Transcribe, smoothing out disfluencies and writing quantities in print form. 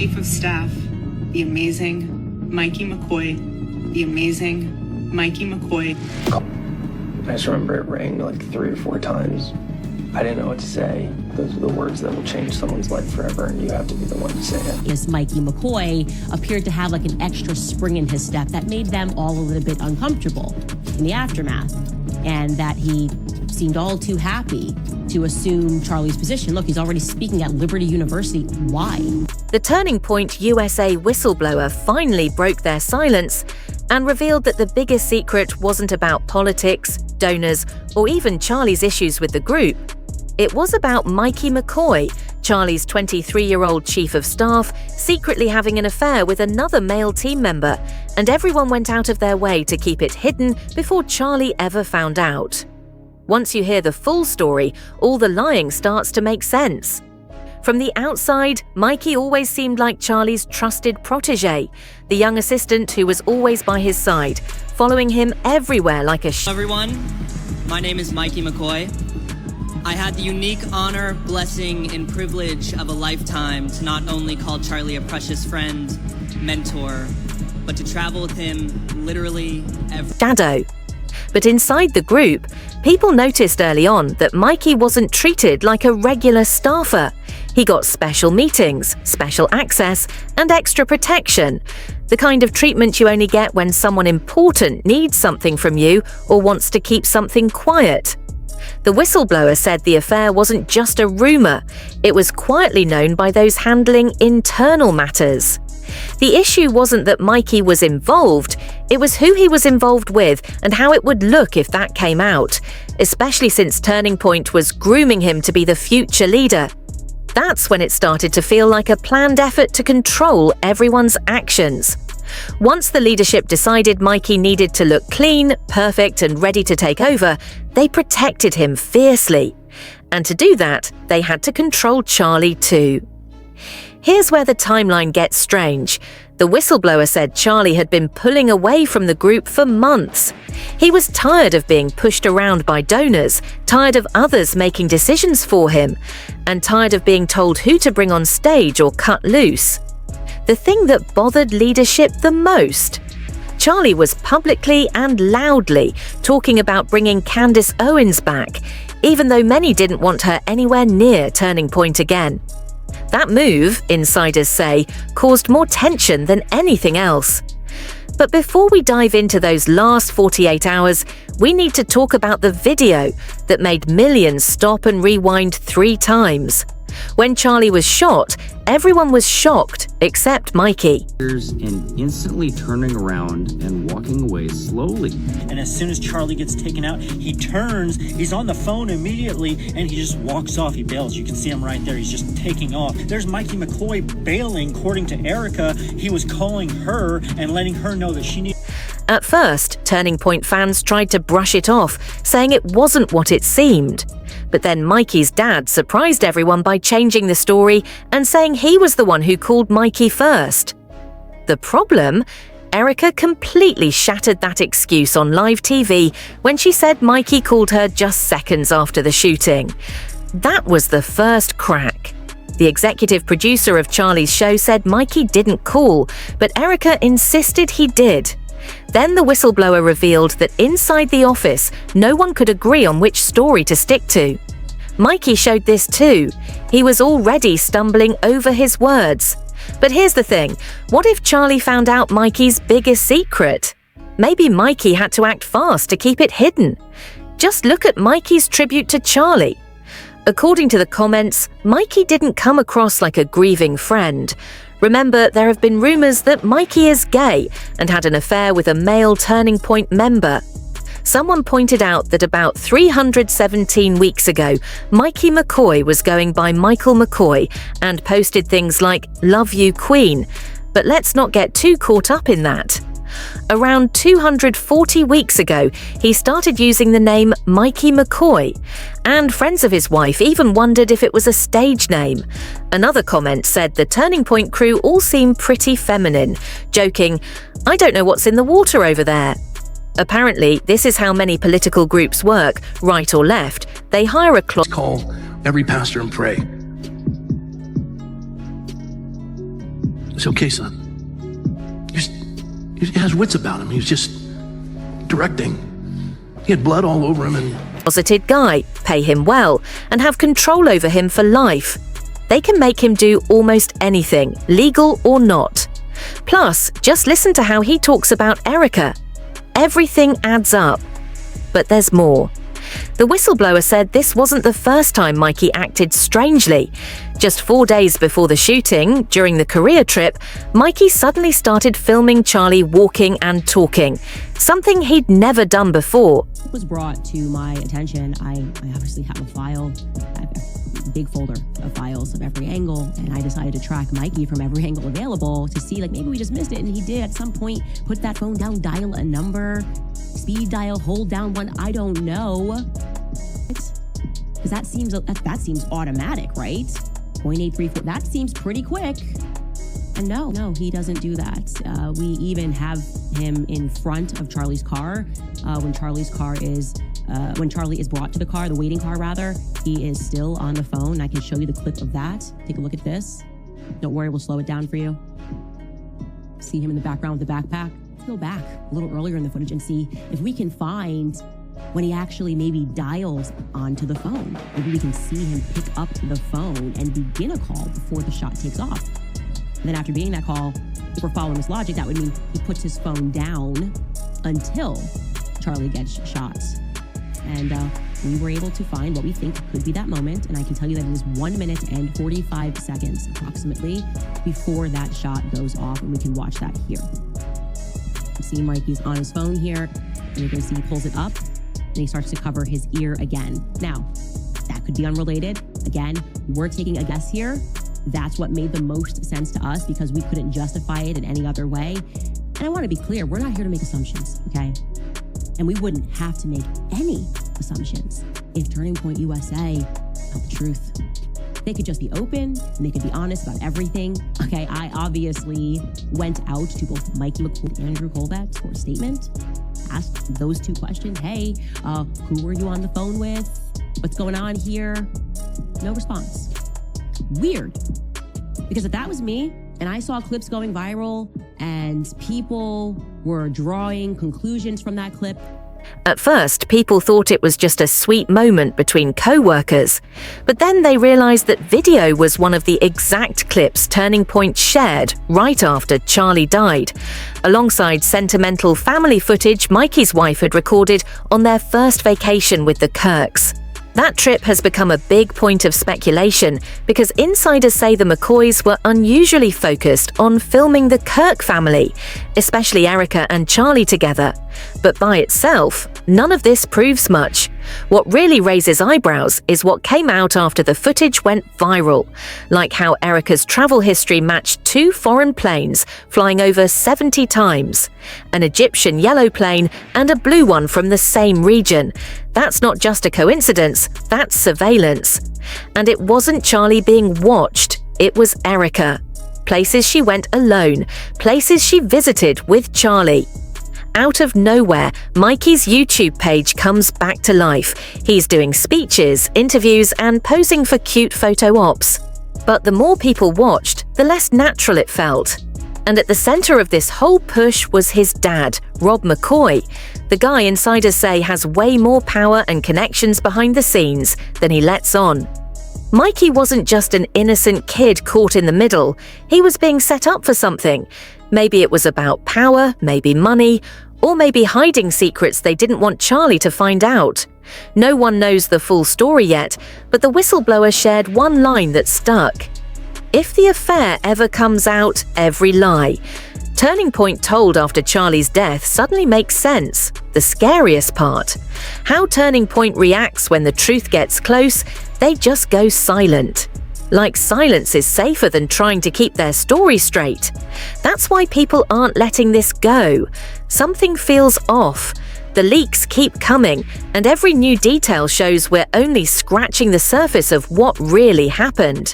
Chief of Staff, the amazing Mikey McCoy, the amazing Mikey McCoy. I just remember it rang like 3 or 4 times. I didn't know what to say. Those are the words that will change someone's life forever, and you have to be the one to say it. Yes, Mikey McCoy appeared to have like an extra spring in his step that made them all a little bit uncomfortable in the aftermath, and that he seemed all too happy to assume Charlie's position. Look, he's already speaking at Liberty University. Why? The Turning Point USA whistleblower finally broke their silence and revealed that the biggest secret wasn't about politics, donors, or even Charlie's issues with the group. It was about Mikey McCoy, Charlie's 23-year-old chief of staff, secretly having an affair with another male team member, and everyone went out of their way to keep it hidden before Charlie ever found out. Once you hear the full story, all the lying starts to make sense. From the outside, Mikey always seemed like Charlie's trusted protégé, the young assistant who was always by his side, following him everywhere like a Hello everyone, my name is Mikey McCoy. I had the unique honor, blessing, and privilege of a lifetime to not only call Charlie a precious friend, mentor, but to travel with him literally every shadow. But inside the group, people noticed early on that Mikey wasn't treated like a regular staffer. He got special meetings, special access, and extra protection. The kind of treatment you only get when someone important needs something from you or wants to keep something quiet. The whistleblower said the affair wasn't just a rumor, it was quietly known by those handling internal matters. The issue wasn't that Mikey was involved, it was who he was involved with and how it would look if that came out, especially since Turning Point was grooming him to be the future leader. That's when it started to feel like a planned effort to control everyone's actions. Once the leadership decided Mikey needed to look clean, perfect, and ready to take over, they protected him fiercely. And to do that, they had to control Charlie too. Here's where the timeline gets strange. The whistleblower said Charlie had been pulling away from the group for months. He was tired of being pushed around by donors, tired of others making decisions for him, and tired of being told who to bring on stage or cut loose. The thing that bothered leadership the most. Charlie was publicly and loudly talking about bringing Candace Owens back, even though many didn't want her anywhere near Turning Point again. That move, insiders say, caused more tension than anything else. But before we dive into those last 48 hours, we need to talk about the video that made millions stop and rewind 3 times. When Charlie was shot, everyone was shocked except Mikey. And instantly turning around and walking away slowly. And as soon as Charlie gets taken out, he turns, he's on the phone immediately, and he just walks off. He bails. You can see him right there. He's just taking off. There's Mikey McCoy bailing. According to Erica, he was calling her and letting her know that she needed. At first, Turning Point fans tried to brush it off, saying it wasn't what it seemed. But then Mikey's dad surprised everyone by changing the story and saying he was the one who called Mikey first. The problem? Erica completely shattered that excuse on live TV when she said Mikey called her just seconds after the shooting. That was the first crack. The executive producer of Charlie's show said Mikey didn't call, but Erica insisted he did. Then the whistleblower revealed that inside the office, no one could agree on which story to stick to. Mikey showed this too. He was already stumbling over his words. But here's the thing, what if Charlie found out Mikey's biggest secret? Maybe Mikey had to act fast to keep it hidden. Just look at Mikey's tribute to Charlie. According to the comments, Mikey didn't come across like a grieving friend. Remember, there have been rumors that Mikey is gay and had an affair with a male Turning Point member. Someone pointed out that about 317 weeks ago, Mikey McCoy was going by Michael McCoy and posted things like, "Love you, Queen." But let's not get too caught up in that. Around 240 weeks ago, he started using the name Mikey McCoy, and friends of his wife even wondered if it was a stage name. Another comment said the Turning Point crew all seem pretty feminine, joking, "I don't know what's in the water over there." Apparently, this is how many political groups work, right or left. They hire a call every pastor and pray. It's okay, son. He has wits about him. He was just directing. He had blood all over him and... Closeted guy, pay him well, and have control over him for life. They can make him do almost anything, legal or not. Plus, just listen to how he talks about Erica. Everything adds up. But there's more. The whistleblower said this wasn't the first time Mikey acted strangely. Just 4 days before the shooting, during the Korea trip, Mikey suddenly started filming Charlie walking and talking, something he'd never done before. It was brought to my attention. I obviously have a file, a big folder of files of every angle, and I decided to track Mikey from every angle available to see, like, maybe we just missed it, and he did at some point put that phone down, dial a number, speed dial, hold down one, I don't know. Because that seems automatic, right? 0.834, that seems pretty quick. And no, he doesn't do that. We even have him in front of Charlie's car. When Charlie is brought to the car, the waiting car rather, he is still on the phone. I can show you the clip of that. Take a look at this. Don't worry, we'll slow it down for you. See him in the background with the backpack. Let's go back a little earlier in the footage and see if we can find when he actually maybe dials onto the phone. Maybe we can see him pick up the phone and begin a call before the shot takes off. And then after beginning that call, if we're following this logic, that would mean he puts his phone down until Charlie gets shot. And we were able to find what we think could be that moment. And I can tell you that it is 1 minute and 45 seconds approximately before that shot goes off. And we can watch that here. You see Mikey's on his phone here. And you're going to see he pulls it up and he starts to cover his ear again. Now, that could be unrelated. Again, we're taking a guess here. That's what made the most sense to us because we couldn't justify it in any other way. And I want to be clear, we're not here to make assumptions, okay? And we wouldn't have to make any assumptions if Turning Point USA told the truth. They could just be open and they could be honest about everything. Okay, I obviously went out to both Mikey McCoy and Andrew Colbert for a statement, asked those two questions. Hey, who were you on the phone with? What's going on here? No response. Weird. Because if that was me and I saw clips going viral and people were drawing conclusions from that clip. At first, people thought it was just a sweet moment between co-workers, but then they realized that video was one of the exact clips Turning Point shared right after Charlie died, alongside sentimental family footage Mikey's wife had recorded on their first vacation with the Kirks. That trip has become a big point of speculation because insiders say the McCoys were unusually focused on filming the Kirk family, especially Erica and Charlie together. But by itself, none of this proves much. What really raises eyebrows is what came out after the footage went viral, like how Erica's travel history matched 2 foreign planes flying over 70 times, an Egyptian yellow plane and a blue one from the same region. That's not just a coincidence, that's surveillance. And it wasn't Charlie being watched, it was Erica. Places she went alone, places she visited with Charlie. Out of nowhere, Mikey's YouTube page comes back to life. He's doing speeches, interviews, and posing for cute photo ops. But the more people watched, the less natural it felt. And at the center of this whole push was his dad, Rob McCoy, the guy insiders say has way more power and connections behind the scenes than he lets on. Mikey wasn't just an innocent kid caught in the middle, he was being set up for something. Maybe it was about power, maybe money, or maybe hiding secrets they didn't want Charlie to find out. No one knows the full story yet, but the whistleblower shared one line that stuck. If the affair ever comes out, every lie. Turning Point told after Charlie's death suddenly makes sense. The scariest part. How Turning Point reacts when the truth gets close, they just go silent. Like silence is safer than trying to keep their story straight. That's why people aren't letting this go. Something feels off. The leaks keep coming, and every new detail shows we're only scratching the surface of what really happened.